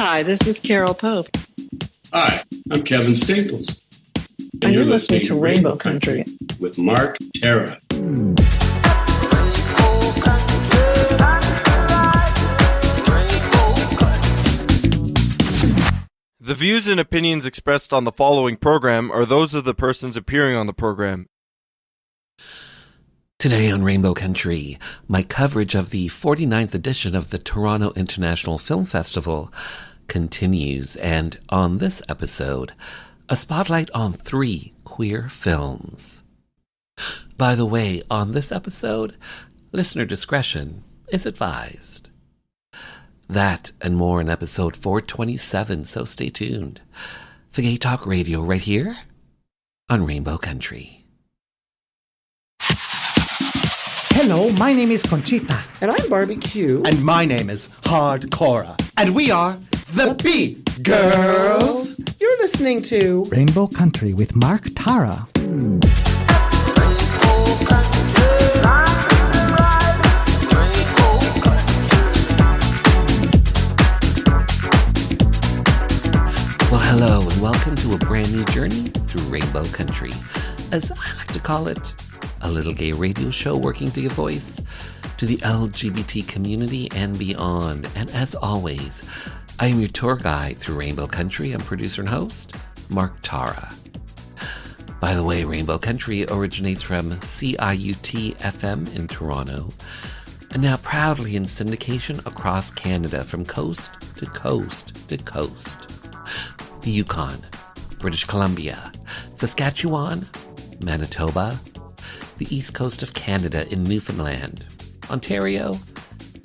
Hi, this is Carol Pope. Hi, I'm Kevin Staples. And you're listening to Rainbow Country with Mark Tara. The views and opinions expressed on the following program are those of the persons appearing on the program. Today on Rainbow Country, my coverage of the 49th edition of the Toronto International Film Festival continues, and on this episode, a spotlight on 3 queer films. By the way, on this episode, listener discretion is advised. That and more in episode 427, so stay tuned for Gay Talk Radio right here on Rainbow Country. Hello, my name is Conchita. And I'm Barbecue. And my name is Hardcora. And we are the Beat Girls. You're listening to Rainbow Country with Mark Tara. Well, hello, and welcome to a brand new journey through Rainbow Country. As I like to call it, a little gay radio show working to give voice to the Lgbt community and beyond. And as always, I am your tour guide through Rainbow Country. I'm producer and host, Mark Tara. By the way, Rainbow Country originates from CIUT FM in Toronto, and now proudly in syndication across Canada from coast to coast to coast. The Yukon, British Columbia, Saskatchewan, Manitoba, the east coast of Canada in Newfoundland, Ontario,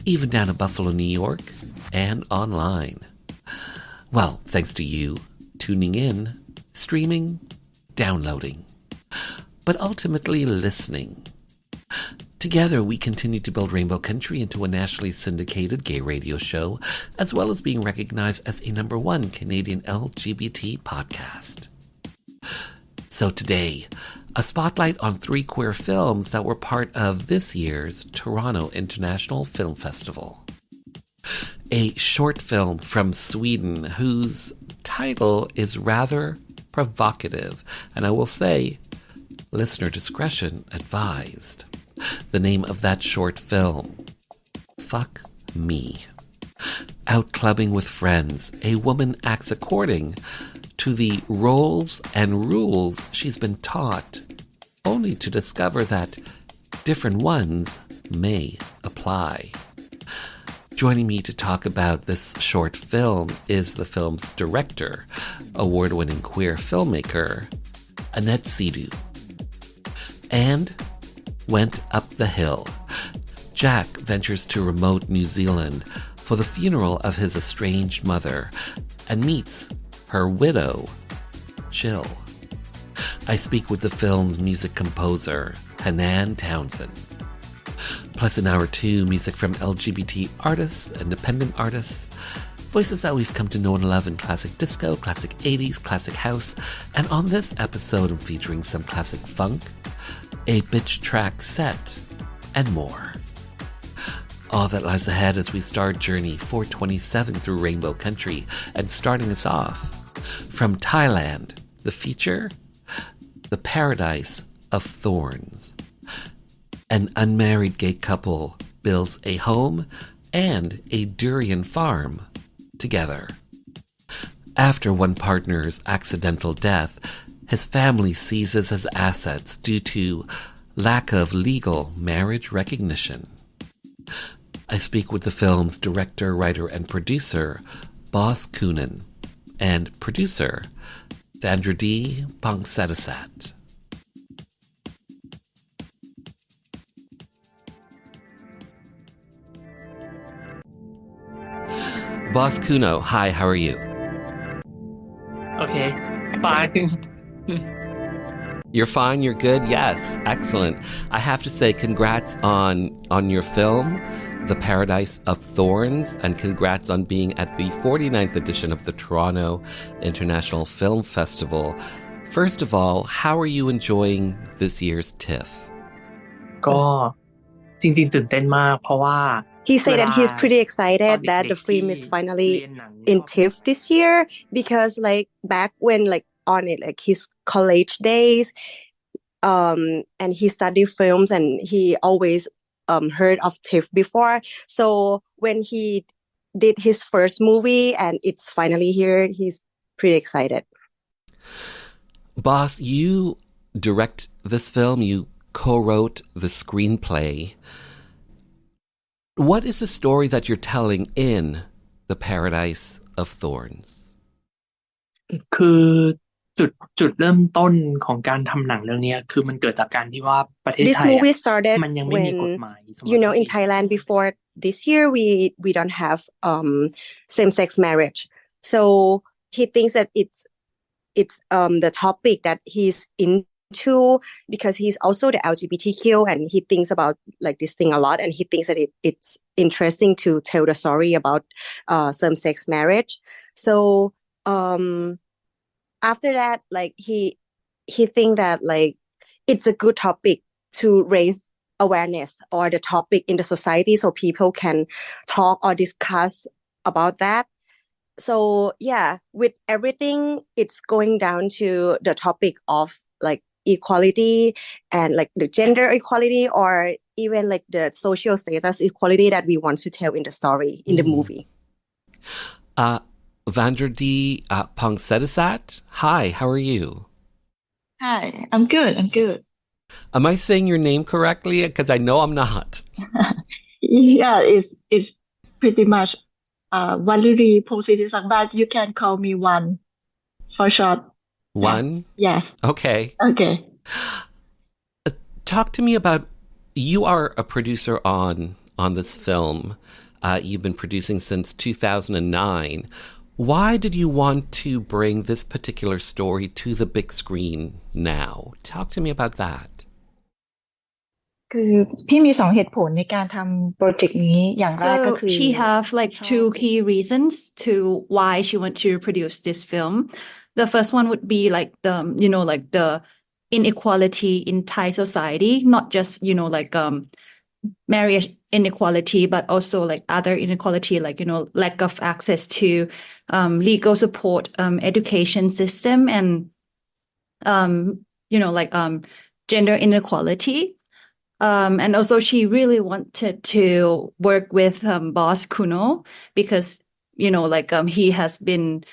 even down to Buffalo, New York, and online. Well, thanks to you tuning in, streaming, downloading, but ultimately listening. Together, we continue to build Rainbow Country into a nationally syndicated gay radio show, as well as being recognized as a #1 Canadian LGBT podcast. So today, a spotlight on 3 queer films that were part of this year's Toronto International Film Festival. A short film from Sweden whose title is rather provocative, and I will say, listener discretion advised. The name of that short film, Fuck Me. Out clubbing with friends, a woman acts according to the roles and rules she's been taught, only to discover that different ones may apply. Joining me to talk about this short film is the film's director, award-winning queer filmmaker, Annette Sidhu. And Went Up the Hill. Jack ventures to remote New Zealand for the funeral of his estranged mother and meets her widow, Jill. I speak with the film's music composer, Hanan Townsend. Plus in hour 2, music from LGBT artists, independent artists, voices that we've come to know and love in classic disco, classic 80s, classic house, and on this episode I'm featuring some classic funk, a bitch track set, and more. All that lies ahead as we start Journey 427 through Rainbow Country, and starting us off, from Thailand, the feature, The Paradise of Thorns. An unmarried gay couple builds a home and a durian farm together. After one partner's accidental death, his family seizes his assets due to lack of legal marriage recognition. I speak with the film's director, writer, and producer, Boss Kunin, and producer, Sandra D. Pongsetasat. Boss Kuno, hi, how are you? Okay, fine. You're fine, you're good? Yes, excellent. I have to say congrats on your film, The Paradise of Thorns, and congrats on being at the 49th edition of the Toronto International Film Festival. First of all, how are you enjoying this year's TIFF? ก็จริงๆตื่นเต้นมากเพราะว่า He said that he's pretty ตอน excited เด็ that ก the ๆที่ film is เรี finally ยนหนังช in อบ TIFF this year because like back when like on it like his college days and he studied films and he always heard of TIFF before. So when he did his first movie and it's finally here, he's pretty excited. Boss, you direct this film, you co-wrote the screenplay. What is the story that you're telling in The Paradise of Thorns? คือจุดเริ่มต้นของการทำหนังเรื่องนี้คือมันเกิดจากการที่ว่าประเทศ This ไทย movie started มันยังไม่มีกฎ when หมายสมร you ส know เท in Thailand before this year we don't have same-sex marriage. So he thinks that it's the topic that he's into because he's also the LGBTQ and he thinks about like this thing a lot and he thinks that it's interesting to tell the story about same-sex marriage. So after that like he think that like it's a good topic to raise awareness or the topic in the society so people can talk or discuss about that. So yeah, with everything, it's going down to the topic of like equality and like the gender equality or even like the social status equality that we want to tell in the story, in the movie. Vanderdi Pongsedisat, hi, how are you? Hi, I'm good. Am I saying your name correctly? Because I know I'm not. Yeah, it's pretty much Valerie Posidisak, but you can call me One for short. One? Yes. Okay. Talk to me about, you are a producer on this film. You've been producing since 2009. Why did you want to bring this particular story to the big screen now? Talk to me about that. คือพี่มี2เหตุผลในการทำโปรเจกต์นี้อย่างแรกก็ So คือ she have like two key reasons to why she want to produce this film. The first one would be like the like the inequality in Thai society, not just like marriage inequality, but also like other inequality, like lack of access to legal support, education system, and like gender inequality. And also she really wanted to work with boss Kuno because like he has been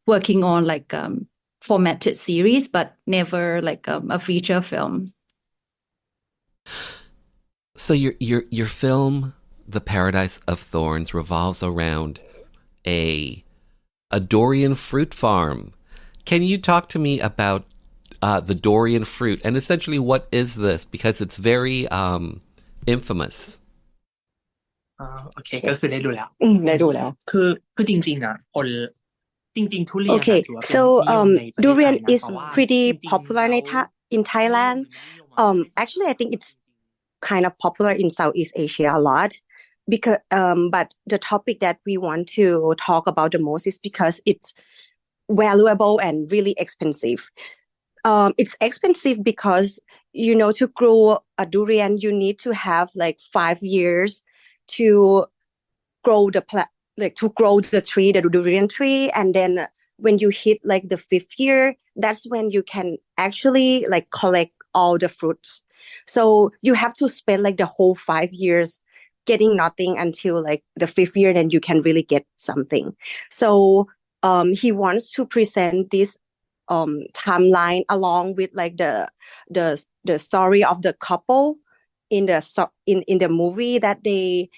working on like formatted series but never like a feature film. So your film The Paradise of Thorns revolves around a durian fruit farm. Can you talk to me about the durian fruit and essentially what is this, because it's very infamous. โอเคก็คือได้ดูแล้ว ได้ดูแล้ว คือจริงๆอ่ะคนจริงๆทุเรียน Okay, ถือว่าเป็น so นิยมในประเทศไทย durian นะ is เพราะว่า pretty จริงๆ popular in Thailand. Actually, I think it's kind of popular in Southeast Asia a lot because but the topic that we want to talk about the most is because it's valuable and really expensive. It's expensive because to grow a durian you need to have like 5 years to grow the tree, the durian tree, and then when you hit like the 5th year, that's when you can actually like collect all the fruits. So you have to spend like the whole 5 years getting nothing until like the 5th year, then you can really get something. So he wants to present this timeline along with like the story of the couple in the movie, that they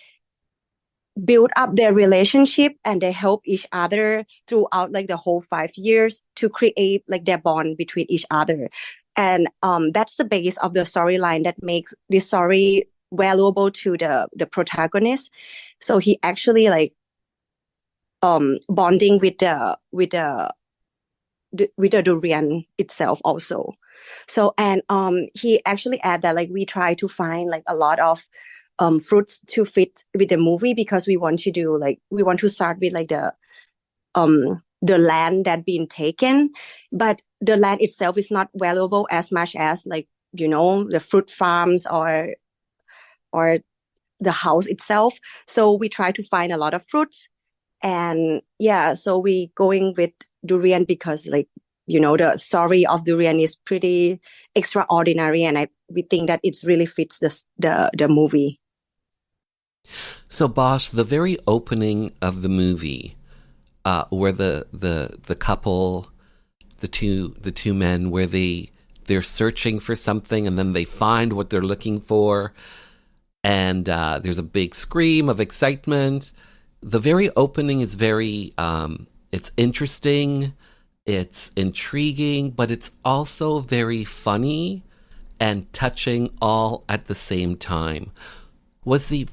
build up their relationship and they help each other throughout like the whole 5 years to create like their bond between each other. And that's the base of the storyline that makes this story valuable to the protagonist. So he actually like bonding with the durian itself also. So and he actually add that like we try to find like a lot of fruits to fit with the movie because we want to start with like the land that being taken, but the land itself is not valuable as much as like the fruit farms or the house itself. So we try to find a lot of fruits. And yeah, so we going with durian because like, the story of durian is pretty extraordinary, and we think that it really fits the movie. So, Boss, the very opening of the movie, where the couple, the two men, where they're searching for something and then they find what they're looking for, and there's a big scream of excitement. The very opening is very, it's interesting, it's intriguing, but it's also very funny and touching all at the same time. Was the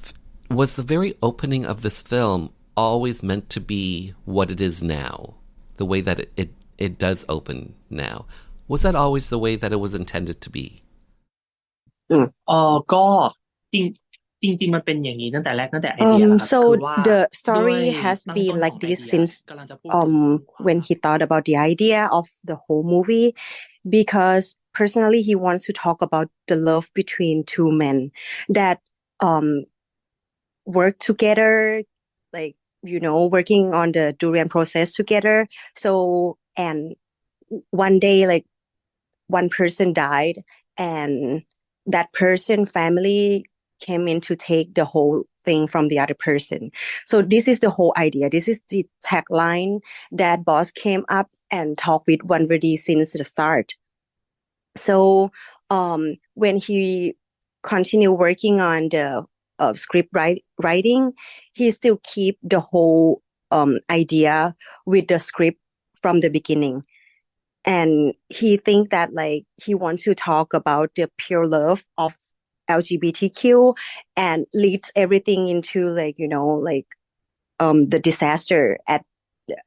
very opening of this film always meant to be what it is now, the way that it does open now? Was that always the way that it was intended to be? ก็จริงมันเป็นอย่างนี้ตั้งแต่ไอเดียแล้วครับ So คือว่า the ด้วย story has ตั้ง been ต้นข like องไอ this เดีย since กำลังจะพูดถึงความ when he thought about the idea of the whole movie, because personally he wants to talk about the love between two men that work together, like working on the durian process together. So, and one day, like, one person died, and that person family came in to take the whole thing from the other person. So this is the whole idea. This is the tagline that Boss came up and talked with Vanvadi since the start. So when he continued working on the script writing, he still keep the whole idea with the script from the beginning. And he think that like he wants to talk about the pure love of LGBTQ and leads everything into like, the disaster at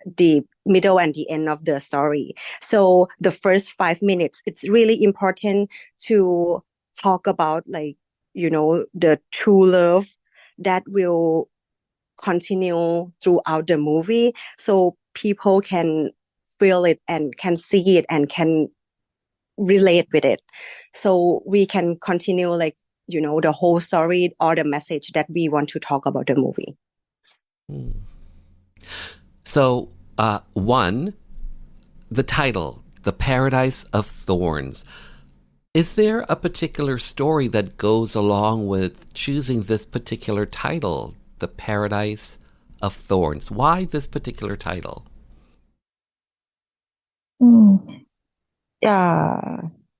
the middle and the end of the story. So the first 5 minutes, it's really important to talk about like, the true love that will continue throughout the movie. So people can feel it and can see it and can relate with it. So we can continue like, the whole story or the message that we want to talk about the movie. So, one, the title, The Paradise of Thorns. Is there a particular story that goes along with choosing this particular title, The Paradise of Thorns? Why this particular title?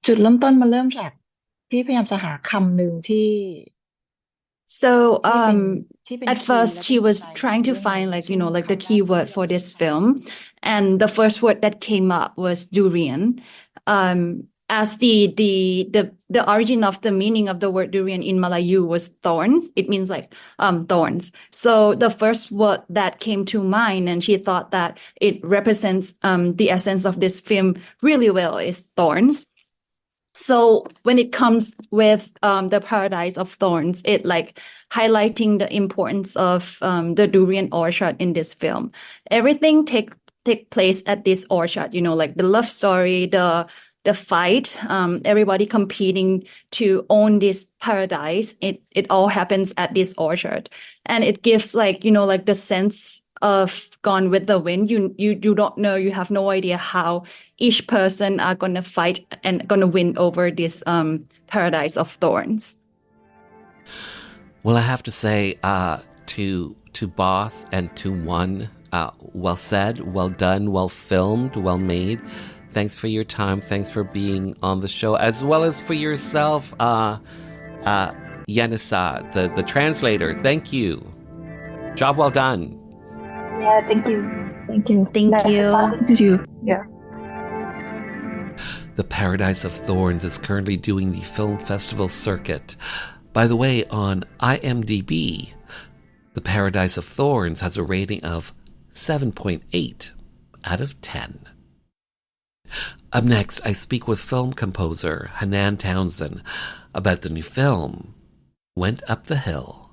จุดเริ่มต้นมันเริ่มจากพี่พยายามจะหาคำหนึ่งที่ So at first she was trying to find like like the keyword for this film, and the first word that came up was durian. As the origin of the meaning of the word durian in Malayu was thorns. It means like thorns. So the first word that came to mind, and she thought that it represents the essence of this film really well, is thorns. So when it comes with the Paradise of Thorns, it like highlighting the importance of the durian orchard in this film. Everything take place at this orchard, like the love story, the fight, everybody competing to own this paradise. It all happens at this orchard, and it gives like like the sense of Gone with the Wind. You don't know, you have no idea how each person are gonna fight and gonna win over this Paradise of Thorns. Well, I have to say, to Boss and to One, well said, well done, well filmed, well made. Thanks for your time. Thanks for being on the show, as well as for yourself, Yanisa, the translator. Thank you. Job well done. Yeah, thank you. Thank you. Thank you. Yeah. The Paradise of Thorns is currently doing the film festival circuit. By the way, on IMDb, The Paradise of Thorns has a rating of 7.8 out of 10. Up next, I speak with film composer Hanan Townsend about the new film, Went Up the Hill.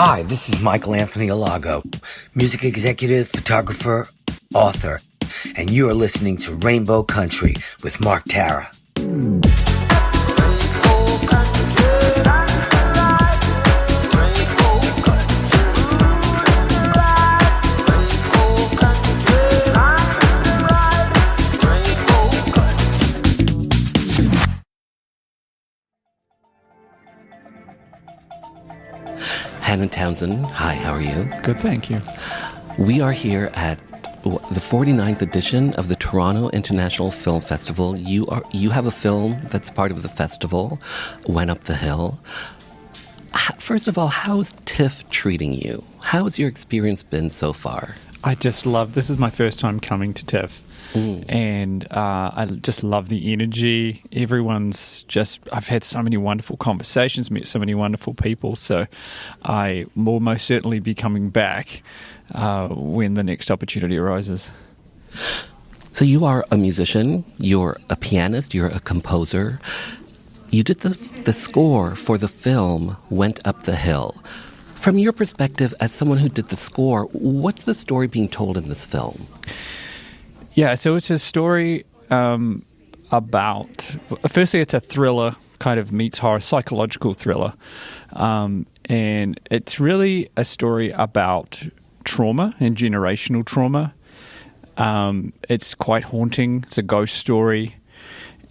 Hi, this is Michael Anthony Alago, music executive, photographer, author, and you are listening to Rainbow Country with Mark Tara. Hannah Townsend, hi, how are you? Good, thank you. We are here at the 49th edition of the Toronto International Film Festival. You have a film that's part of the festival, Went Up the Hill. First of all, how's TIFF treating you? How's your experience been so far? I just love, this is my first time coming to TIFF. And I just love the energy. I've had so many wonderful conversations, met so many wonderful people. So I will most certainly be coming back when the next opportunity arises. So you are a musician, you're a pianist, you're a composer. You did the score for the film Went Up the Hill. From your perspective as someone who did the score, what's the story being told in this film? Yeah, so it's a story about... Firstly, it's a thriller, kind of meets horror, psychological thriller. And it's really a story about trauma and generational trauma. It's quite haunting. It's a ghost story.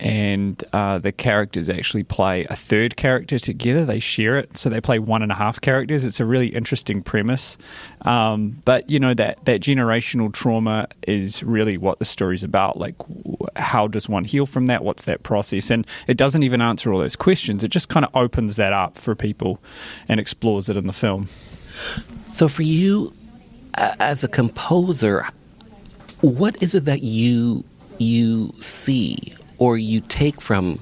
And the characters actually play a third character together. They share it, so they play 1.5 characters. It's a really interesting premise. But, you know, that generational trauma is really what the story's about. Like, how does one heal from that? What's that process? And it doesn't even answer all those questions. It just kind of opens that up for people and explores it in the film. So for you, as a composer, what is it that you see or you take from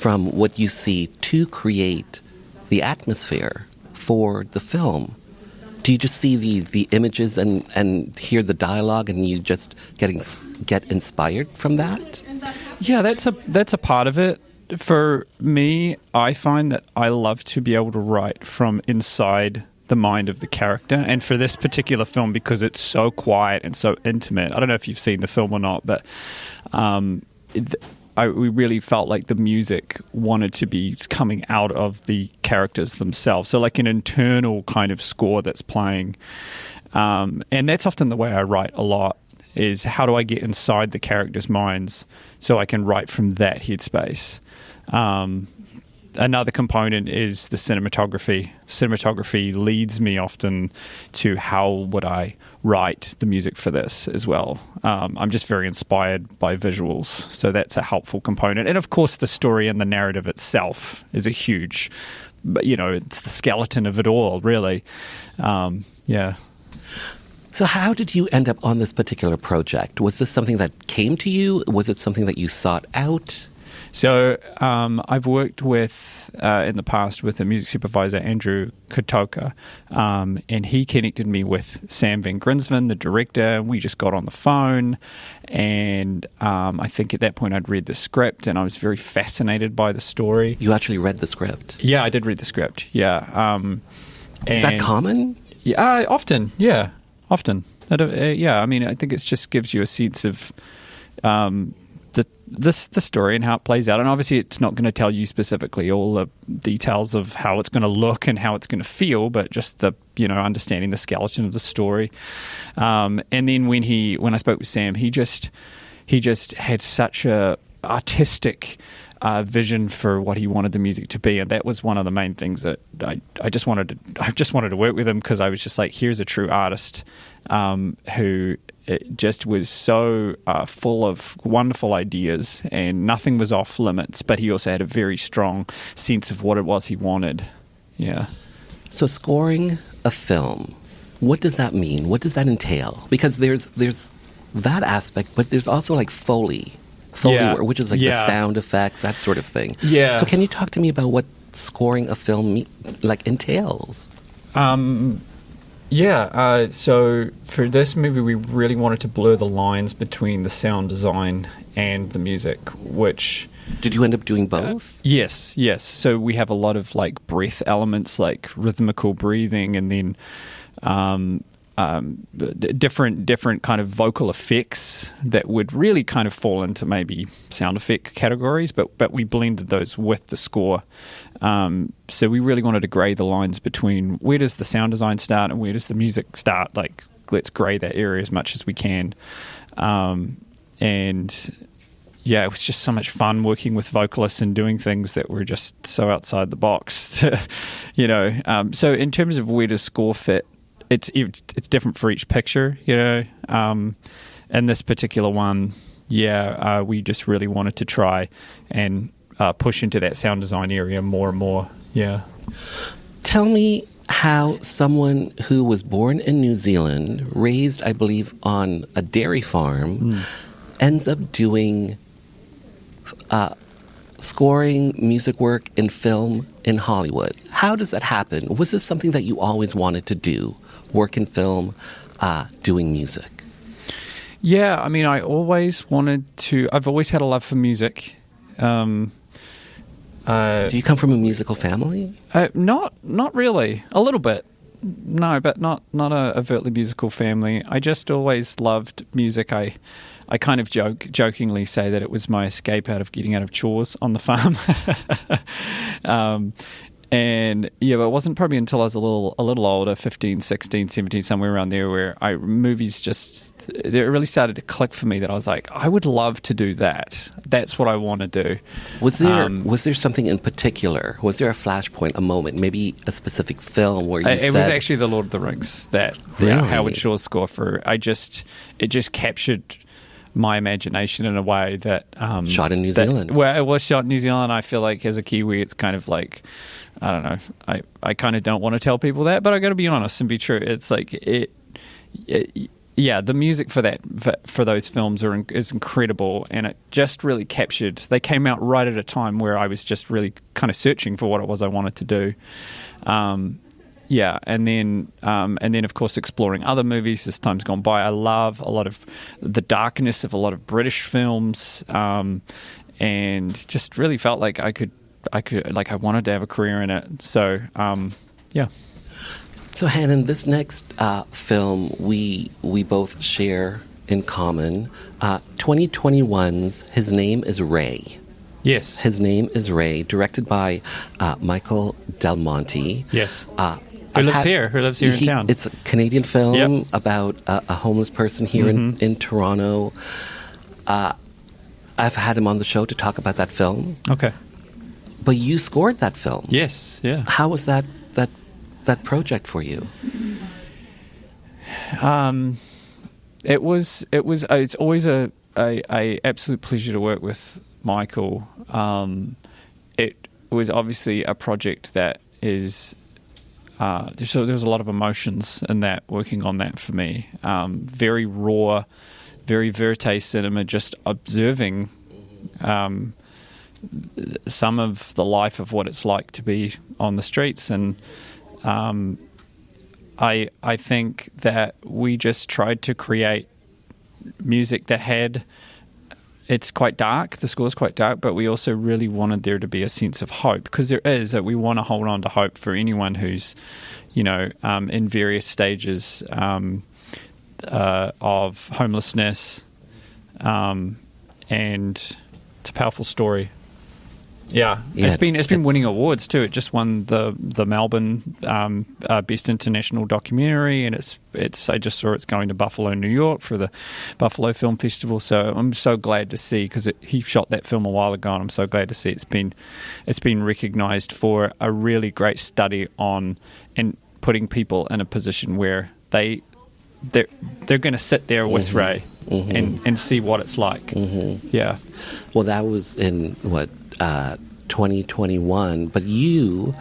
what you see to create the atmosphere for the film? Do you just see the images and hear the dialogue and you just get inspired from that? Yeah, that's a part of it. For me, I find that I love to be able to write from inside the mind of the character. And for this particular film, because it's so quiet and so intimate, I don't know if you've seen the film or not, but we really felt like the music wanted to be coming out of the characters themselves. So like an internal kind of score that's playing. And that's often the way I write a lot, is how do I get inside the characters' minds so I can write from that headspace. Another component is the cinematography. Cinematography leads me often to how would I write the music for this as well. I'm just very inspired by visuals, so that's a helpful component. And of course, the story and the narrative itself is a huge, but you know, it's the skeleton of it all, really. Yeah. So how did you end up on this particular project? Was this something that came to you? Was it something that you sought out? So I've worked with, in the past, with a music supervisor, Andrew Kotoka, and he connected me with Sam Van Grinsven, the director. We just got on the phone, and I think at that point I'd read the script, and I was very fascinated by the story. You actually read the script? Yeah, I did read the script, yeah. Is that common? Yeah, often, yeah, often. Yeah, I mean, I think it just gives you a sense of... the story and how it plays out. And obviously it's not going to tell you specifically all the details of how it's going to look and how it's going to feel, but just the, you know, understanding the skeleton of the story. And then when I spoke with Sam, he just had such a artistic vision for what he wanted the music to be, and that was one of the main things that I just wanted to work with him, because I was just like, here's a true artist who it just was so full of wonderful ideas, and nothing was off limits, but he also had a very strong sense of what it was he wanted. Yeah. So scoring a film, what does that mean? What does that entail? Because there's that aspect, but there's also like Foley work, which is like the sound effects, that sort of thing. Yeah. So can you talk to me about what scoring a film entails? So for this movie, we really wanted to blur the lines between the sound design and the music, which... Did you end up doing both? Yes. So we have a lot of like breath elements, like rhythmical breathing, and then different kind of vocal effects that would really kind of fall into maybe sound effect categories, but we blended those with the score. So we really wanted to grey the lines between where does the sound design start and where does the music start. Like, let's grey that area as much as we can. And yeah, it was just so much fun working with vocalists and doing things that were just so outside the box. So in terms of where to score fit, it's different for each picture. And this particular one, we just really wanted to try and push into that sound design area more and more. Yeah. Tell me how someone who was born in New Zealand, raised, I believe, on a dairy farm, ends up doing scoring music work in film in Hollywood. How does that happen? Was this something that you always wanted to do, work in film, doing music? Yeah, I mean, I've always had a love for music. Do you come from a musical family? Not really. A little bit. No, but not a overtly musical family. I just always loved music. I kind of jokingly say that it was my escape out of getting out of chores on the farm. And yeah, but it wasn't probably until I was a little older, 15, 16, 17, somewhere around there, where movies it really started to click for me that I was like, I would love to do that. That's what I want to do. Was there something in particular? Was there a flashpoint, a moment, maybe a specific film where it was actually The Lord of the Rings that Howard Shore's score for. It just captured my imagination in a way that shot in New Zealand. Well, it was shot in New Zealand. I feel like as a Kiwi, it's kind of like, I don't know. I kind of don't want to tell people that, but I got to be honest and be true. It's like the music for those films is incredible, and it just really captured. They came out right at a time where I was just really kind of searching for what it was I wanted to do. And then of course exploring other movies as time's gone by. I love a lot of the darkness of a lot of British films, and just really felt like I wanted to have a career in it. So, yeah. So, Hannon, this next film we both share in common. 2021's His Name is Ray. Yes. His Name is Ray, directed by Michael Del Monte. Yes. Who lives here in town. It's a Canadian film about a homeless person here in Toronto. I've had him on the show to talk about that film. Okay. But you scored that film. Yes, yeah. How was that project for you? It's always a absolute pleasure to work with Michael. It was obviously a project that is there was a lot of emotions in that, working on that for me. Very raw, very verite cinema, just observing some of the life of what it's like to be on the streets. And I think that we just tried to create music that had, it's quite dark, the score's quite dark, but we also really wanted there to be a sense of hope, because there is, that we want to hold on to hope for anyone who's, in various stages of homelessness, and it's a powerful story. Yeah, it's been winning awards too. It just won the Melbourne Best International Documentary, and I just saw it's going to Buffalo, New York for the Buffalo Film Festival. So I'm so glad to see, because he shot that film a while ago, and I'm so glad to see it's been recognised for a really great study on and putting people in a position where they're going to sit there with Ray and see what it's like. Yeah. Well, that was in 2021, but you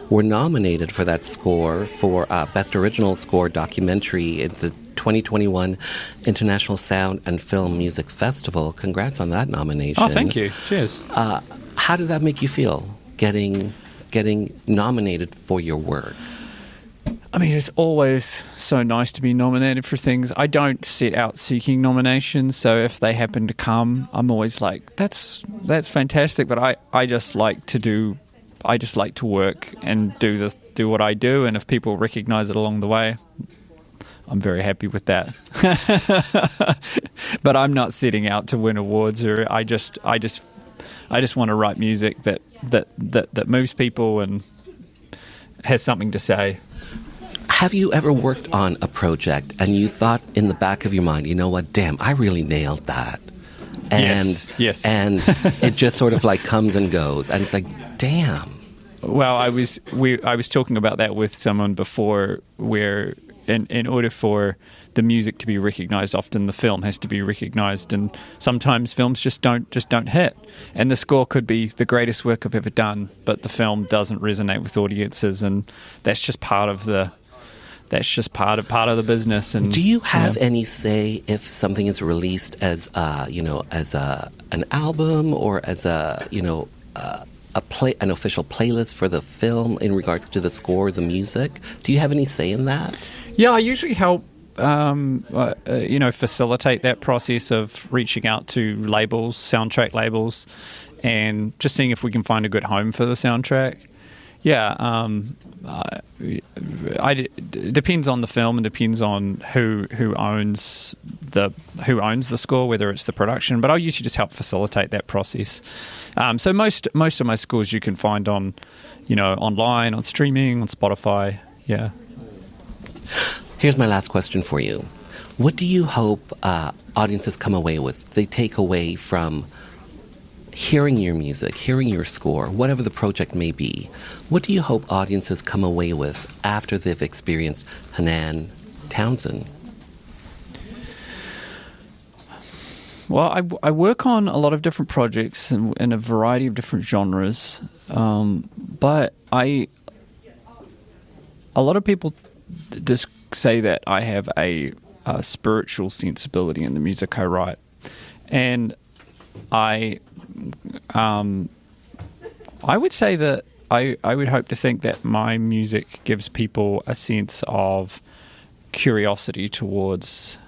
were nominated for that score for Best Original Score Documentary at the 2021 International Sound and Film Music Festival. Congrats on that nomination. Oh, thank you. Cheers. How did that make you feel, getting nominated for your work? I mean, it's always so nice to be nominated for things. I don't set out seeking nominations, so if they happen to come, I'm always like, that's fantastic. But I just like to work and do what I do, and if people recognise it along the way, I'm very happy with that. But I'm not setting out to win awards, or I just want to write music that moves people and has something to say. Have you ever worked on a project and you thought in the back of your mind, you know what, damn, I really nailed that? Yes. And it just sort of like comes and goes, and it's like, damn. Well, I was talking about that with someone before, where in order for the music to be recognized, often the film has to be recognized, and sometimes films just don't hit. And the score could be the greatest work I've ever done, but the film doesn't resonate with audiences, and that's just part of the the business. And do you have any say if something is released as an album or as an official playlist for the film in regards to the score, the music? Do you have any say in that? Yeah, I usually help facilitate that process of reaching out to labels, soundtrack labels, and just seeing if we can find a good home for the soundtrack. Yeah, it depends on the film and depends on who owns the score, whether it's the production. But I'll usually just help facilitate that process. So most of my scores you can find on, online, on streaming, on Spotify. Yeah. Here's my last question for you. What do you hope audiences come away with? They take away from hearing your music, hearing your score, whatever the project may be. What do you hope audiences come away with after they've experienced Hanan Townsend? Well, I work on a lot of different projects in a variety of different genres, but a lot of people just say that I have a spiritual sensibility in the music I write, and I would say that I would hope to think that my music gives people a sense of curiosity towards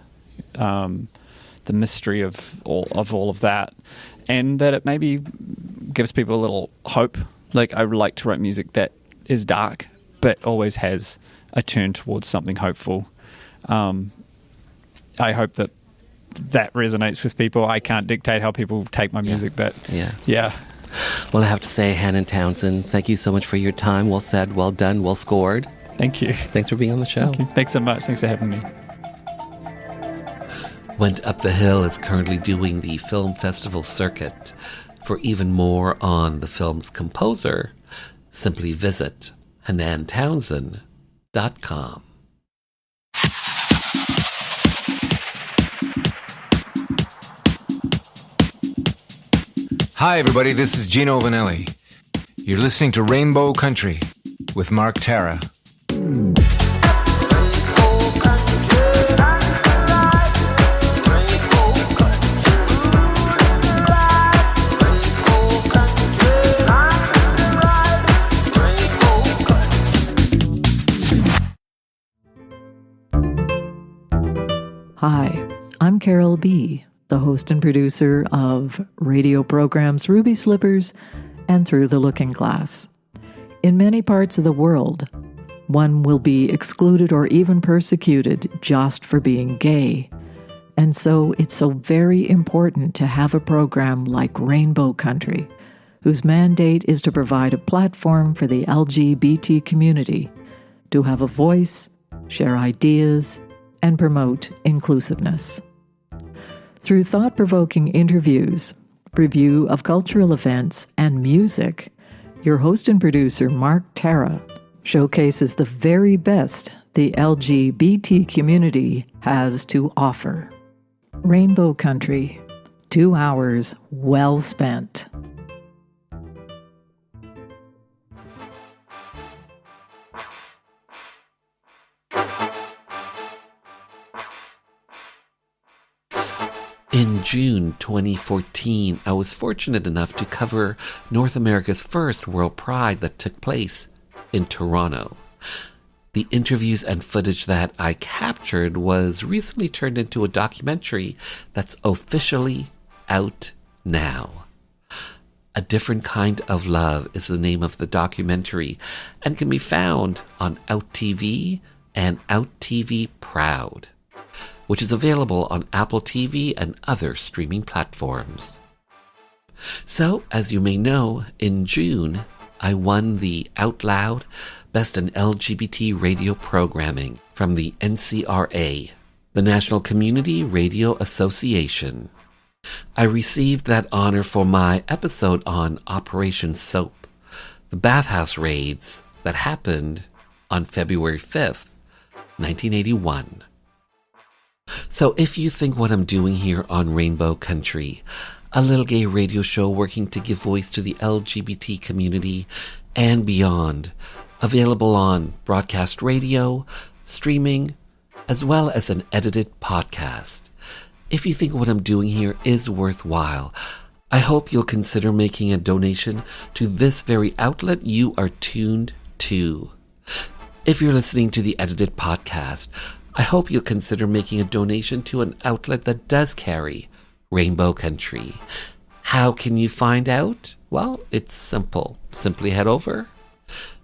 the mystery of all of that, and that it maybe gives people a little hope. Like, I would like to write music that is dark, but always has a turn towards something hopeful. I hope that resonates with people. I can't dictate how people take my music, but yeah. Well, I have to say, Hanan Townsend, thank you so much for your time. Well said, well done, well scored. Thank you. Thanks for being on the show. Thanks so much. Thanks for having me. Went Up the Hill is currently doing the film festival circuit. For even more on the film's composer, simply visit hanantownsend.com. Hi, everybody. This is Gino Vanelli. You're listening to Rainbow Country with Mark Tara. Hi, I'm Carol B., the host and producer of radio programs Ruby Slippers and Through the Looking Glass. In many parts of the world, one will be excluded or even persecuted just for being gay. And so it's so very important to have a program like Rainbow Country, whose mandate is to provide a platform for the LGBT community to have a voice, share ideas, and promote inclusiveness. Through thought-provoking interviews, review of cultural events, and music, your host and producer, Mark Tara, showcases the very best the LGBT community has to offer. Rainbow Country, 2 hours well spent. In June 2014, I was fortunate enough to cover North America's first World Pride that took place in Toronto. The interviews and footage that I captured was recently turned into a documentary that's officially out now. A Different Kind of Love is the name of the documentary and can be found on Out TV and Out TV Proud, which is available on Apple TV and other streaming platforms. So, as you may know, in June, I won the Out Loud Best in LGBT Radio Programming from the NCRA, the National Community Radio Association. I received that honor for my episode on Operation Soap, the bathhouse raids that happened on February 5th, 1981. So if you think what I'm doing here on Rainbow Country, a little gay radio show working to give voice to the LGBT community and beyond, available on broadcast radio, streaming, as well as an edited podcast. If you think what I'm doing here is worthwhile, I hope you'll consider making a donation to this very outlet you are tuned to. If you're listening to the edited podcast, I hope you'll consider making a donation to an outlet that does carry Rainbow Country. How can you find out? Well, it's simple. Simply head over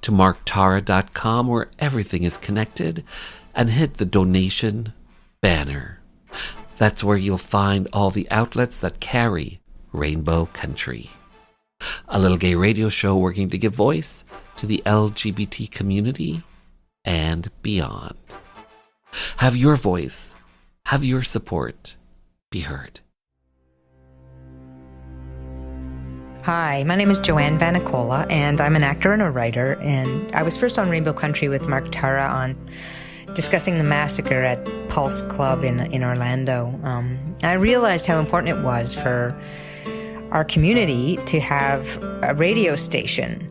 to marktara.com where everything is connected and hit the donation banner. That's where you'll find all the outlets that carry Rainbow Country. A little gay radio show working to give voice to the LGBT community and beyond. Have your voice, have your support be heard. Hi, my name is Joanne Vanicola, and I'm an actor and a writer, and I was first on Rainbow Country with Mark Tara on discussing the massacre at Pulse Club in Orlando. I realized how important it was for our community to have a radio station,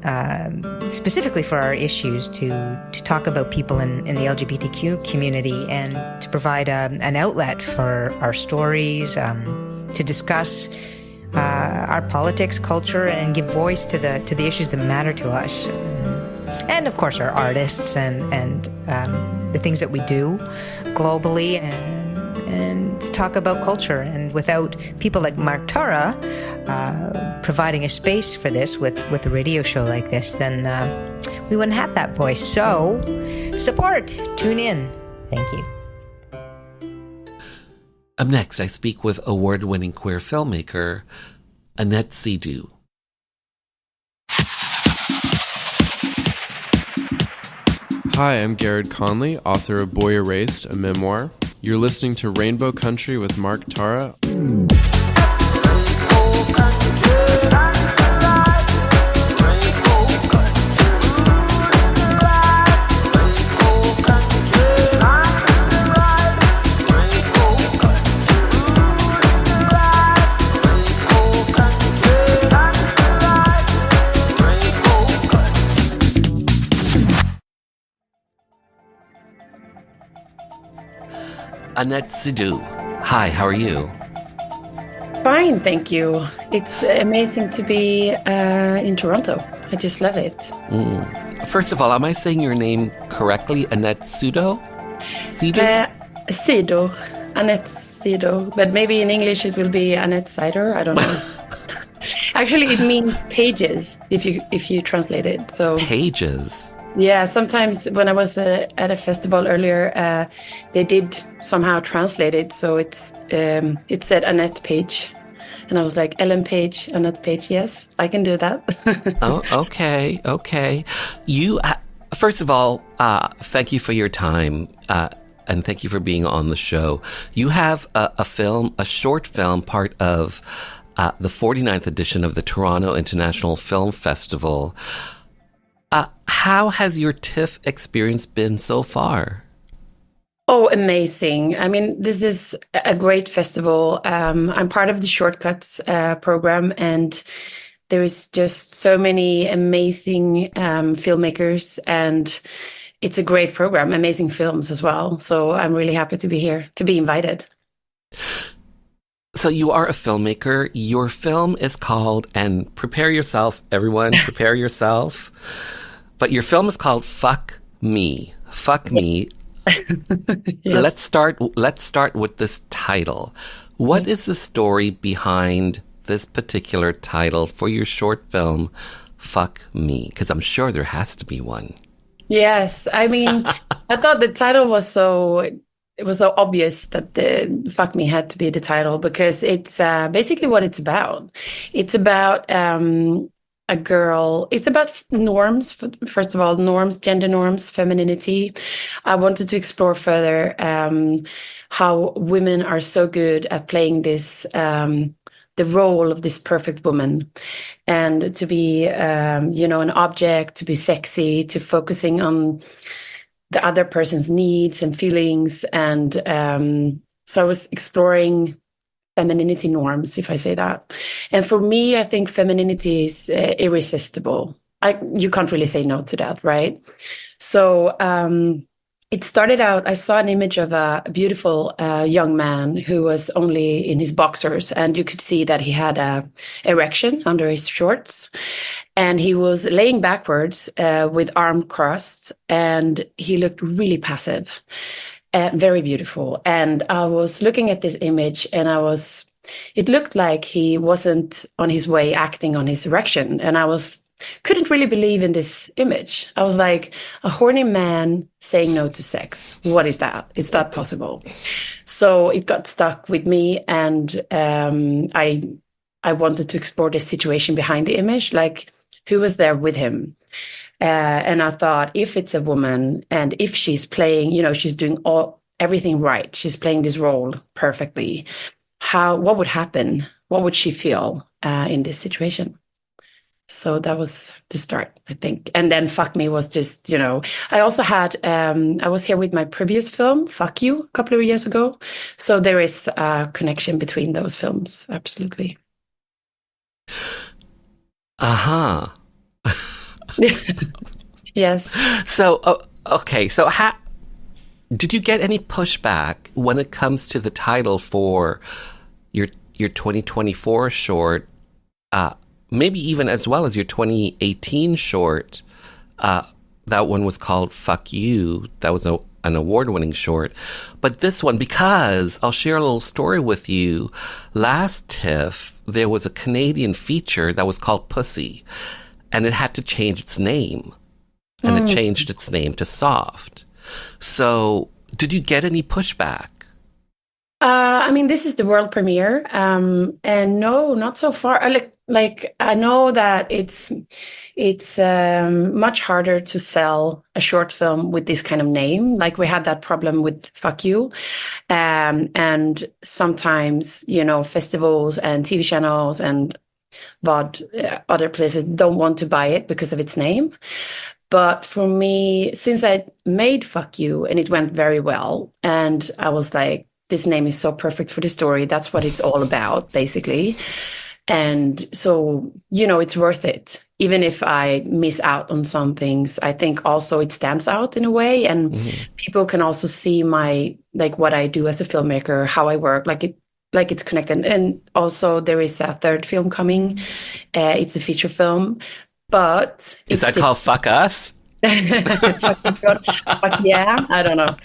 specifically for our issues, to talk about people in the LGBTQ community and to provide an outlet for our stories, to discuss our politics, culture, and give voice to the issues that matter to us. And of course our artists and the things that we do globally and talk about culture. And without people like Mark Tara providing a space for this with a radio show like this, then we wouldn't have that voice. So support, tune in. Thank you. Up next, I speak with award-winning queer filmmaker Annette Seydoux. Hi, I'm Garrett Conley, author of Boy Erased, a memoir. You're listening to Rainbow Country with Mark Tara. Annette Seydoux. Hi, how are you? Fine, thank you. It's amazing to be in Toronto. I just love it. First of all, am I saying your name correctly? Annette Seydoux? Seydoux. Annette Seydoux. But maybe in English it will be Annette Cider. I don't know. Actually, it means pages if you translate it. So pages. Yeah, sometimes when I was at a festival earlier, they did somehow translate it, so it said Annette Page, and I was like, Ellen Page, Annette Page. Yes, I can do that. Oh, okay. You, first of all, thank you for your time, and thank you for being on the show. You have a short film, part of the 49th edition of the Toronto International Film Festival. How has your TIFF experience been so far? Oh, amazing. I mean, this is a great festival. I'm part of the Shortcuts program, and there is just so many amazing filmmakers, and it's a great program, amazing films as well. So I'm really happy to be here, to be invited. So you are a filmmaker. Your film is called, and prepare yourself, everyone, prepare yourself. But your film is called Fuck Me. Fuck Me. Yes. Let's start with this title. What is the story behind this particular title for your short film, Fuck Me? Because I'm sure there has to be one. Yes, I mean, I thought the title was so obvious that the Fuck Me had to be the title, because it's basically what it's about. It's about a girl. It's about norms, first of all, norms, gender norms, femininity. I wanted to explore further how women are so good at playing this, the role of this perfect woman, and to be, an object, to be sexy, to focusing on the other person's needs and feelings. And so I was exploring femininity norms, if I say that. And for me, I think femininity is irresistible. You can't really say no to that, right? So it started out, I saw an image of a beautiful young man who was only in his boxers, and you could see that he had a erection under his shorts. And he was laying backwards with arms crossed, and he looked really passive. Very beautiful. And I was looking at this image, and it looked like he wasn't on his way acting on his erection. And couldn't really believe in this image. I was like, a horny man saying no to sex. What is that? Is that possible? So it got stuck with me, and I wanted to explore the situation behind the image, like who was there with him. And I thought, if it's a woman and if she's playing, she's doing everything right, she's playing this role perfectly, what would happen? What would she feel in this situation? So that was the start, I think. And then Fuck Me was just, I also had, I was here with my previous film, Fuck You, a couple of years ago. So there is a connection between those films, absolutely. Uh-huh. Yes. So, okay. So did you get any pushback when it comes to the title for your 2024 short, maybe even as well as your 2018 short? That one was called Fuck You. That was an award-winning short. But this one, because I'll share a little story with you. Last TIFF, there was a Canadian feature that was called Pussy, and it had to change its name. And it changed its name to Soft. So, did you get any pushback? This is the world premiere, and no, not so far. I know that it's much harder to sell a short film with this kind of name. Like we had that problem with Fuck You, and sometimes festivals and TV channels and other places don't want to buy it because of its name. But for me, since I made Fuck You and it went very well, and I was like, this name is so perfect for the story. That's what it's all about, basically. And so, it's worth it. Even if I miss out on some things, I think also it stands out in a way. And people can also see what I do as a filmmaker, how I work, like it's connected. And also there is a third film coming. It's a feature film. But is that called Fuck Us? Fuck yeah, I don't know.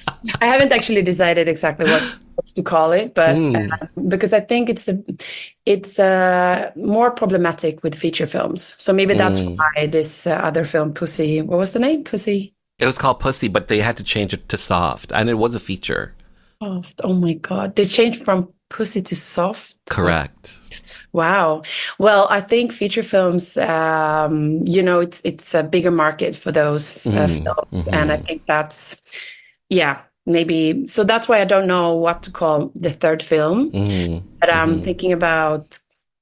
I haven't actually decided exactly what to call it, but because I think it's more problematic with feature films. So maybe that's why this other film, Pussy. What was the name? Pussy. It was called Pussy, but they had to change it to Soft, and it was a feature. Soft. Oh my God! They changed from Pussy to Soft. Correct. Wow. Well, I think feature films, it's a bigger market for those films. And I think that's, maybe. So that's why I don't know what to call the third film. But I'm thinking about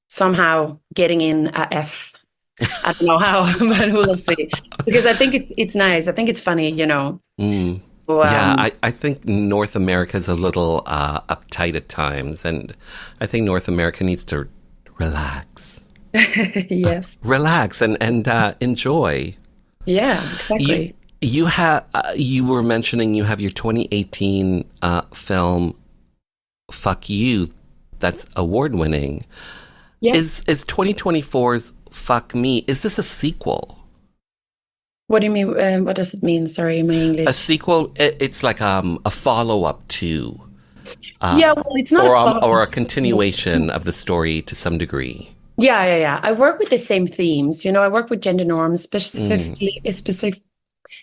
somehow getting in a F. I don't know how, but we'll see. Because I think it's nice. I think it's funny, I think North America is a little uptight at times, and I think North America needs to relax. Yes. Relax and enjoy. Yeah, exactly. You were mentioning you have your 2018 film Fuck You that's award-winning. Yes. Is 2024's Fuck Me, is this a sequel? What do you mean? What does it mean? Sorry, my English. A sequel, it's like a follow-up to... it's not or a continuation of the story to some degree. Yeah. I work with the same themes. I work with gender norms,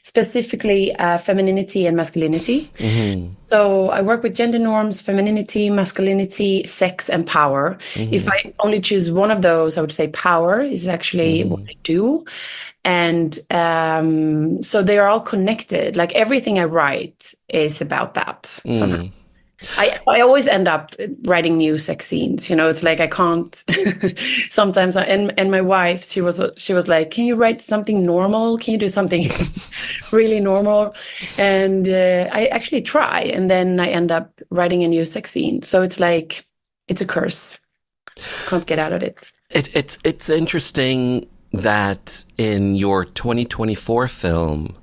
specifically femininity and masculinity. Mm-hmm. So I work with gender norms, femininity, masculinity, sex, and power. Mm-hmm. If I only choose one of those, I would say power is actually what I do. And so they are all connected. Like everything I write is about that somehow. I always end up writing new sex scenes. It's like I can't sometimes. And my wife, she was like, "Can you write something normal? Can you do something really normal?" And I actually try, and then I end up writing a new sex scene. So it's like it's a curse. Can't get out of it. It's interesting that in your 2024 film,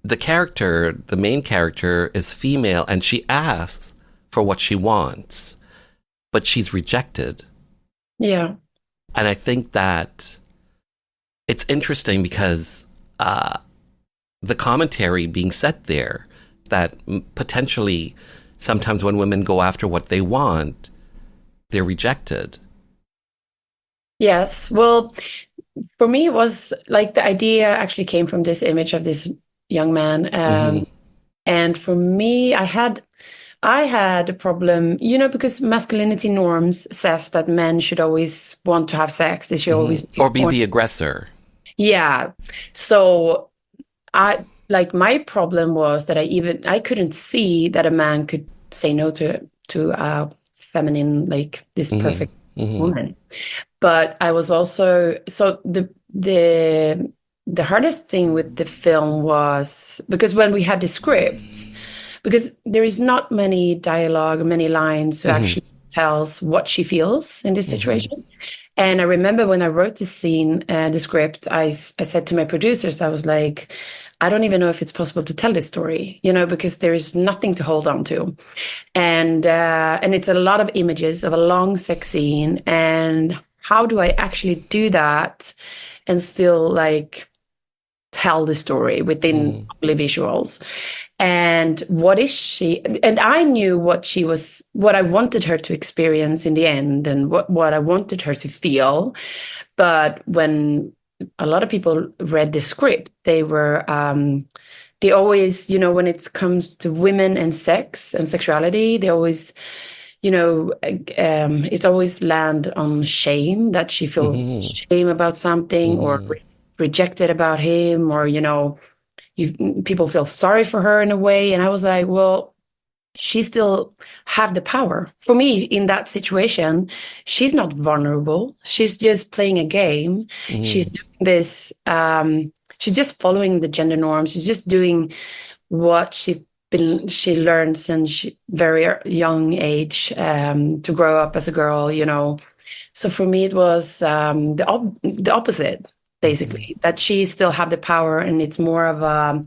the main character is female, and she asks for what she wants, but she's rejected. Yeah. And I think that it's interesting because the commentary being set there, that potentially sometimes when women go after what they want, they're rejected. Yes. Well, for me, it was like the idea actually came from this image of this young man. And for me, I had a problem, because masculinity norms says that men should always want to have sex. They should always be the aggressor. Yeah. So my problem was that I couldn't see that a man could say no to a feminine, like this perfect woman. But I was also, so the hardest thing with the film was because when we had the script, because there is not many dialogue or many lines who actually tells what she feels in this situation. And I remember when I wrote the scene, the script, I said to my producers, I was like, I don't even know if it's possible to tell this story, because there is nothing to hold on to. And it's a lot of images of a long sex scene. And how do I actually do that and still like tell the story within only visuals? And what is she? And I knew what I wanted her to experience in the end and what I wanted her to feel. But when a lot of people read the script, they were, they always, when it comes to women and sex and sexuality, they always, it's always land on shame, that she feels shame about something or rejected about him, or, people feel sorry for her in a way. And I was like, well, she still have the power. For me, in that situation, she's not vulnerable. She's just playing a game. She's doing this. She's just following the gender norms. She's just doing what she learned since very young age, to grow up as a girl, So for me, it was the opposite. Basically, that she still have the power, and it's more of a,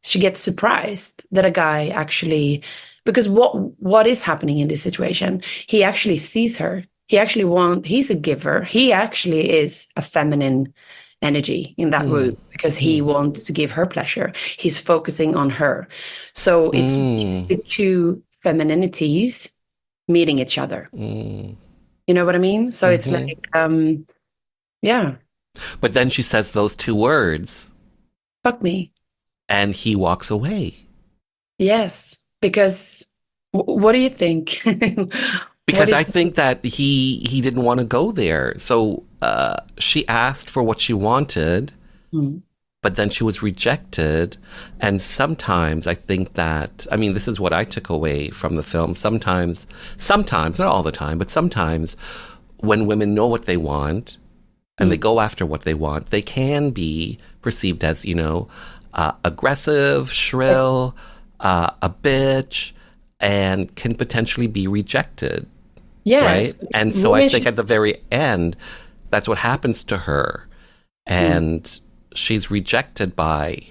she gets surprised that a guy actually, because what is happening in this situation, he actually sees her. He's a giver. He actually is a feminine energy in that room because he wants to give her pleasure. He's focusing on her. So it's the two femininities meeting each other. You know what I mean? So it's like, yeah. But then she says those two words. Fuck me. And he walks away. Yes. Because what do you think? Because I think that he didn't want to go there. So she asked for what she wanted, but then she was rejected. And sometimes I think that, I mean, this is what I took away from the film. Sometimes, not all the time, but sometimes when women know what they want, and they go after what they want, they can be perceived as, aggressive, shrill, a bitch, and can potentially be rejected. Yes. Right? And so I think at the very end, that's what happens to her. And she's rejected by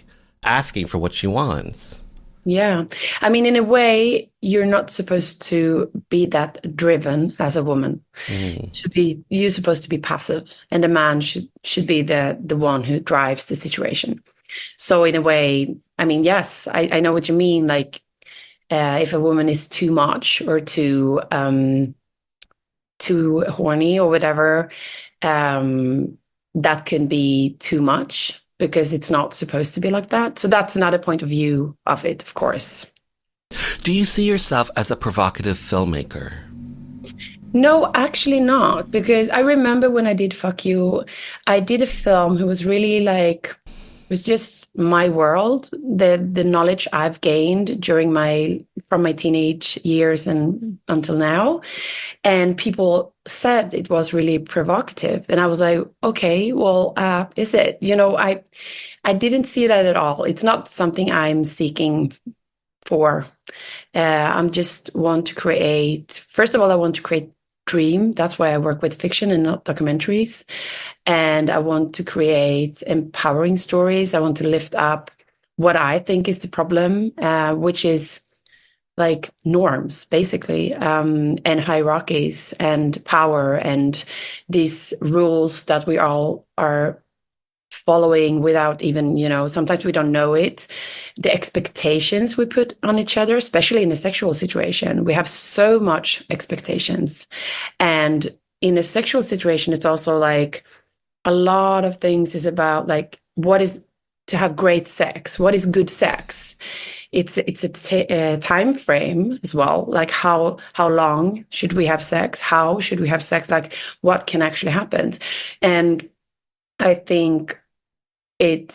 asking for what she wants. Yeah. I mean, in a way, you're not supposed to be that driven as a woman. You're supposed to be passive, and the man should be the one who drives the situation. So in a way, I mean, yes, I know what you mean. Like, if a woman is too much or too horny or whatever, that can be too much because it's not supposed to be like that. So that's another point of view of it, of course. Do you see yourself as a provocative filmmaker? No, actually not, because I remember when I did Fuck You, I did a film who was really like, it was just my world, the knowledge I've gained from my teenage years and until now. And people said it was really provocative. And I was like, okay, well, is it? I didn't see that at all. It's not something I'm seeking for. I'm just want to create, first of all, I want to create dream. That's why I work with fiction and not documentaries. And I want to create empowering stories. I want to lift up what I think is the problem, which is like norms, basically, and hierarchies and power and these rules that we all are following without even, sometimes we don't know it. The expectations we put on each other, especially in a sexual situation, we have so much expectations. And in a sexual situation, it's also like a lot of things is about like, what is to have great sex? What is good sex? It's a time frame as well. Like how long should we have sex? How should we have sex? Like what can actually happen? And I think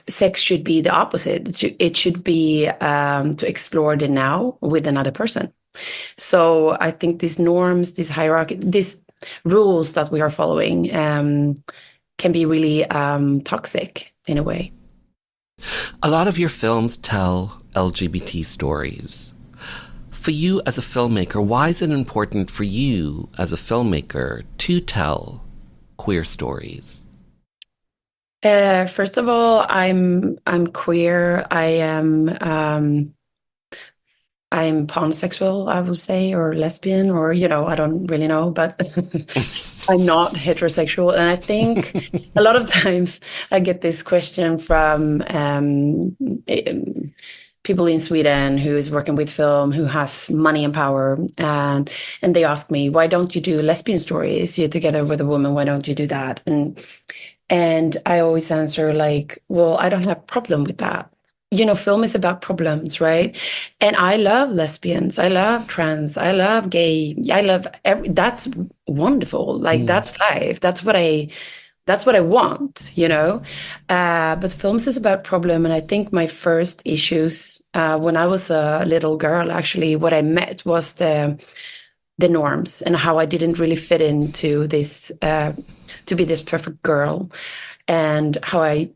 sex should be the opposite. It should be to explore the now with another person. So I think these norms, these hierarchy, these rules that we are following can be really toxic in a way. A lot of your films tell LGBT stories. For you as a filmmaker, why is it important for you as a filmmaker to tell queer stories? First of all, I'm queer. I'm pansexual, I would say, or lesbian, or I don't really know, but I'm not heterosexual. And I think a lot of times I get this question from people in Sweden who is working with film, who has money and power, and they ask me, why don't you do lesbian stories? You're together with a woman, why don't you do that? And I always answer like, well, I don't have a problem with that. Film is about problems, right? And I love lesbians. I love trans. I love gay. I love that's wonderful. Like that's life. That's what I want, but films is about problem. And I think my first issues, when I was a little girl, actually, what I met was the norms and how I didn't really fit into this, to be this perfect girl, and how I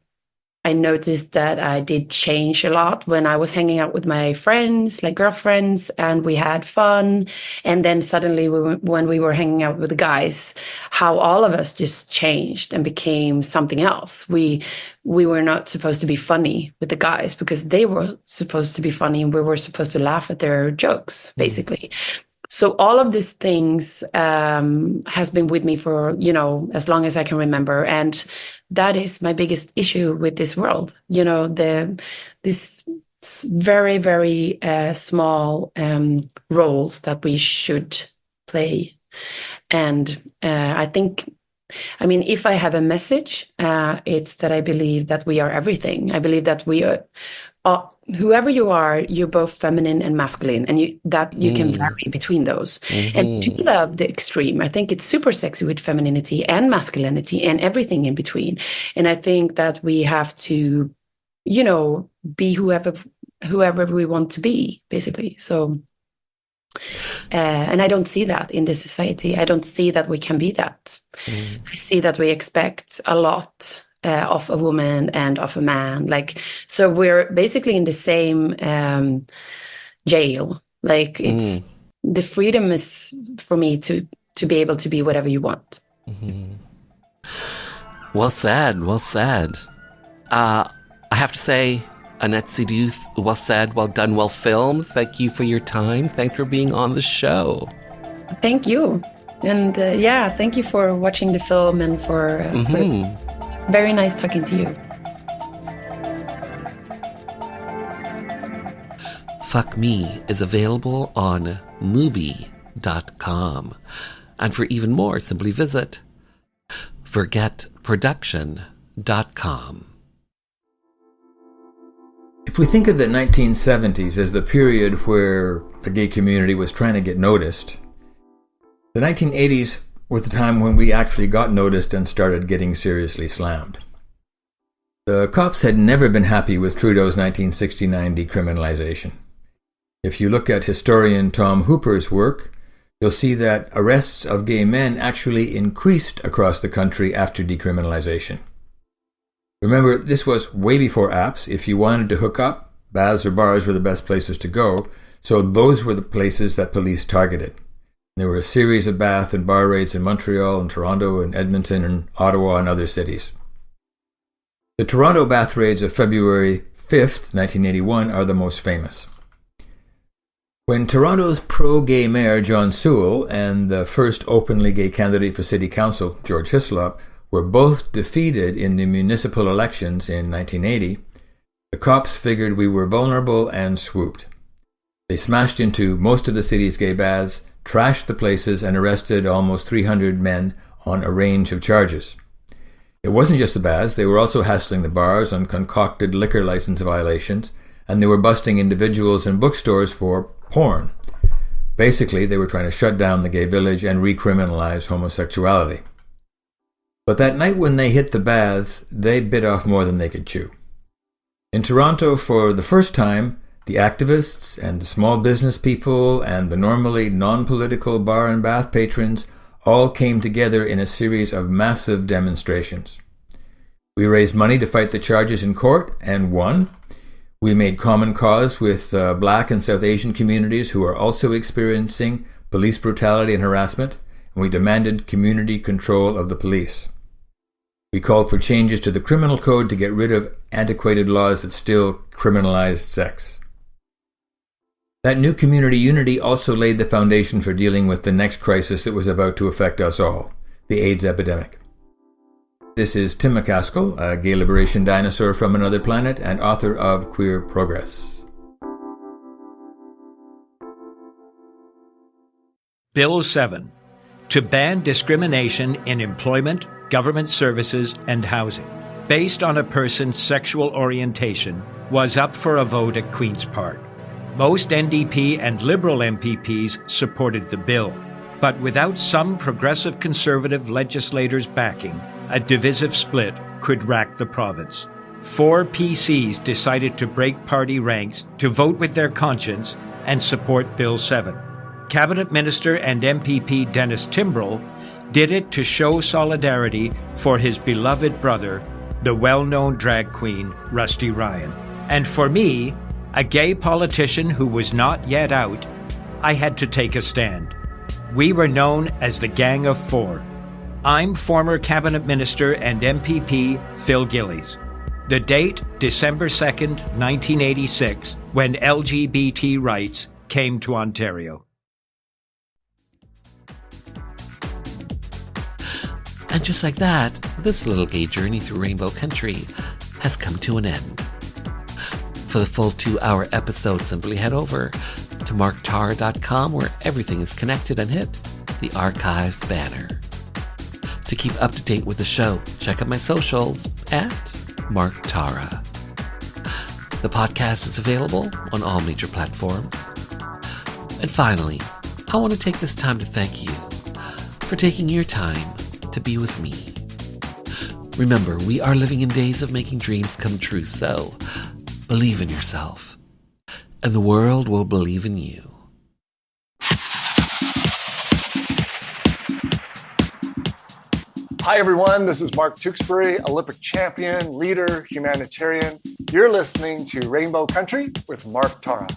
noticed that I did change a lot when I was hanging out with my friends, like girlfriends, and we had fun. And then suddenly when we were hanging out with the guys, how all of us just changed and became something else. We were not supposed to be funny with the guys because they were supposed to be funny and we were supposed to laugh at their jokes, basically. So all of these things has been with me for, as long as I can remember. And that is my biggest issue with this world. This very, very small roles that we should play. And I think, if I have a message, it's that I believe that we are everything. I believe that we are, whoever you are, you're both feminine and masculine, and you can vary between those. And to love the extreme, I think it's super sexy with femininity and masculinity and everything in between. And I think that we have to, be whoever we want to be, basically. So, and I don't see that in this society. I don't see that we can be that. I see that we expect a lot of a woman and of a man. So we're basically in the same jail. It's the freedom is for me to be able to be whatever you want. Well said. Well said. I have to say, Annette Siduth, well said, well done, well filmed. Thank you for your time. Thanks for being on the show. Thank you. And thank you for watching the film and for very nice talking to you. Fuck Me is available on Mubi.com. And for even more, simply visit forgetproduction.com. marktara.com. If we think of the 1970s as the period where the gay community was trying to get noticed, the 1980s was the time when we actually got noticed and started getting seriously slammed. The cops had never been happy with Trudeau's 1969 decriminalization. If you look at historian Tom Hooper's work, you'll see that arrests of gay men actually increased across the country after decriminalization. Remember, this was way before apps. If you wanted to hook up, baths or bars were the best places to go, so those were the places that police targeted. There were a series of bath and bar raids in Montreal and Toronto and Edmonton and Ottawa and other cities. The Toronto bath raids of February 5th, 1981 are the most famous. When Toronto's pro-gay mayor John Sewell and the first openly gay candidate for city council, George Hislop, were both defeated in the municipal elections in 1980, the cops figured we were vulnerable and swooped. They smashed into most of the city's gay baths, trashed the places, and arrested almost 300 men on a range of charges. It wasn't just the baths, they were also hassling the bars on concocted liquor license violations, and they were busting individuals and bookstores for porn. Basically, they were trying to shut down the gay village and recriminalize homosexuality. But that night when they hit the baths, they bit off more than they could chew. In Toronto, for the first time, the activists and the small business people and the normally non-political bar and bath patrons all came together in a series of massive demonstrations. We raised money to fight the charges in court and won. We made common cause with Black and South Asian communities who are also experiencing police brutality and harassment, and we demanded community control of the police. We called for changes to the criminal code to get rid of antiquated laws that still criminalized sex. That new community unity also laid the foundation for dealing with the next crisis that was about to affect us all, the AIDS epidemic. This is Tim McCaskill, a gay liberation dinosaur from another planet and author of Queer Progress. Bill 7, to ban discrimination in employment, government services, and housing, based on a person's sexual orientation, was up for a vote at Queen's Park. Most NDP and Liberal MPPs supported the bill, but without some progressive Conservative legislators' backing, a divisive split could rack the province. 4 PCs decided to break party ranks to vote with their conscience and support Bill 7. Cabinet Minister and MPP Dennis Timbrell did it to show solidarity for his beloved brother, the well-known drag queen Rusty Ryan. And for me, a gay politician who was not yet out, I had to take a stand. We were known as the Gang of Four. I'm former Cabinet Minister and MPP Phil Gillies. The date, December 2nd, 1986, when LGBT rights came to Ontario. And just like that, this little gay journey through Rainbow Country has come to an end. For the full 2-hour episode, simply head over to marktara.com where everything is connected and hit the archives banner. To keep up to date with the show, check out my socials at Mark Tara. The podcast is available on all major platforms. And finally, I want to take this time to thank you for taking your time to be with me. Remember, we are living in days of making dreams come true, so believe in yourself, and the world will believe in you. Hi, everyone. This is Mark Tewksbury, Olympic champion, leader, humanitarian. You're listening to Rainbow Country with Mark Tara.